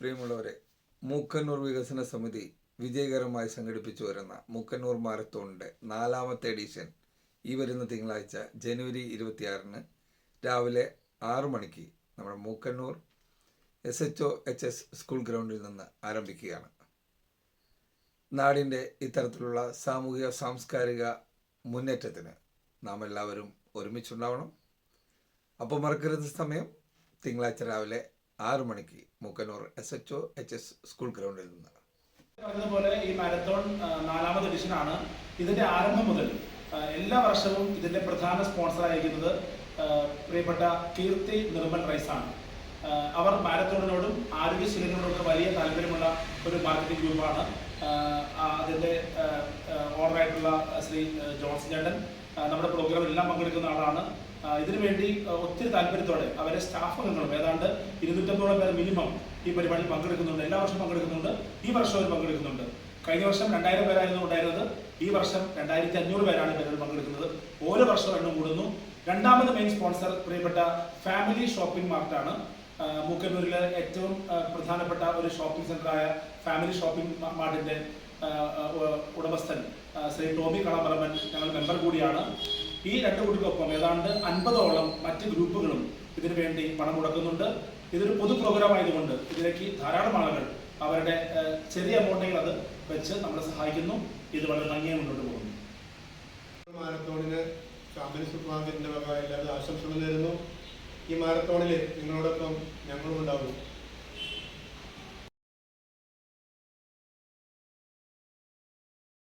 പ്രിയമുള്ളവരെ, മൂക്കന്നൂർ വികസന സമിതി വിജയകരമായി സംഘടിപ്പിച്ചു വരുന്ന മൂക്കന്നൂർ മാരത്തോണിൻ്റെ 4ാമത്തെ എഡിഷൻ ഈ വരുന്ന തിങ്കളാഴ്ച ജനുവരി 26-ന് രാവിലെ 6 മണിക്ക് നമ്മുടെ മൂക്കന്നൂർ SHOHS സ്കൂൾ ഗ്രൗണ്ടിൽ നിന്ന് ആരംഭിക്കുകയാണ്. നാടിൻ്റെ ഇത്തരത്തിലുള്ള സാമൂഹിക സാംസ്കാരിക മുന്നേറ്റത്തിന് നാം എല്ലാവരും ഒരുമിച്ചുണ്ടാവണം. അപ്പോൾ മറക്കരുത്, സമയം തിങ്കളാഴ്ച രാവിലെ 6 മണിക്ക് മൂക്കന്നൂർ SHOHS സ്കൂൾ ഗ്രൗണ്ടിൽ നിന്ന്. പറഞ്ഞതുപോലെ ഈ മാരത്തോൺ 4ാമത് എഡിഷനാണ്. ഇതിന്റെ ആരംഭം മുതൽ എല്ലാ വർഷവും ഇതിന്റെ പ്രധാന സ്പോൺസറായിരിക്കുന്നത് പ്രിയപ്പെട്ട കീർത്തി നിർമ്മൽ റൈസാണ്. അവർ മാരത്തോണിനോടും ആരോഗ്യശീലങ്ങളോടൊക്കെ വലിയ താല്പര്യമുള്ള ഒരു മാർക്കറ്റിംഗ് ഗ്രൂപ്പാണ്. അതിന്റെ ഓണറായിട്ടുള്ള ശ്രീ ജോൺസൺ ചേട്ടൻ നമ്മുടെ പ്രോഗ്രാമിലെല്ലാം പങ്കെടുക്കുന്ന ആളാണ്. ഇതിനുവേണ്ടി ഒത്തിരി താല്പര്യത്തോടെ അവരെ സ്റ്റാഫ് അംഗങ്ങളും ഏതാണ്ട് 250ഓളം പേർ മിനിമം ഈ പരിപാടിയിൽ പങ്കെടുക്കുന്നുണ്ട്. എല്ലാ വർഷവും പങ്കെടുക്കുന്നുണ്ട്. ഈ വർഷം അവർ പങ്കെടുക്കുന്നുണ്ട്. കഴിഞ്ഞ വർഷം 2000 പേരായിരുന്നു ഉണ്ടായിരുന്നത്. ഈ വർഷം 2500 പേരാണ് പരിപാടി പങ്കെടുക്കുന്നത്. ഓരോ വർഷവും എണ്ണം കൂടുന്നു. 2ാമത് മെയിൻ സ്പോൺസർ പ്രിയപ്പെട്ട ഫാമിലി ഷോപ്പിംഗ് മാർട്ടാണ്. മൂക്കന്നൂരിലെ ഏറ്റവും പ്രധാനപ്പെട്ട ഒരു ഷോപ്പിംഗ് സെന്ററായ ഫാമിലി ഷോപ്പിംഗ് മാർട്ടിന്റെ ഉടമസ്ഥൻ ശ്രീ ടോമി കളപ്പറമ്പൻ ഞങ്ങൾ മെമ്പർ കൂടിയാണ്. ഈ 2 കൂട്ടിക്കൊപ്പം ഏതാണ്ട് 50ഓളം മറ്റ് ഗ്രൂപ്പുകളും ഇതിനു വേണ്ടി പണം മുടക്കുന്നുണ്ട്. ഇതൊരു പൊതു പ്രോഗ്രാം ആയതുകൊണ്ട് ഇതിലേക്ക് ധാരാളം ആളുകൾ അവരുടെ ചെറിയ എമൗണ്ടുകൾ അത് വെച്ച് നമ്മളെ സഹായിക്കുന്നു. ഇത് വളരെ ഭംഗിയായി മുന്നോട്ട് പോകുന്നു. മാരത്തോണിന് ചാമ്പ്യൻസ് ഫുട്ബോളിന്റെ വക എല്ലാവരും ആശംസകൾ നേരുന്നു. ഈ മാരത്തോണിൽ നിങ്ങളോടൊപ്പം ഞങ്ങളും ഉണ്ടാവും.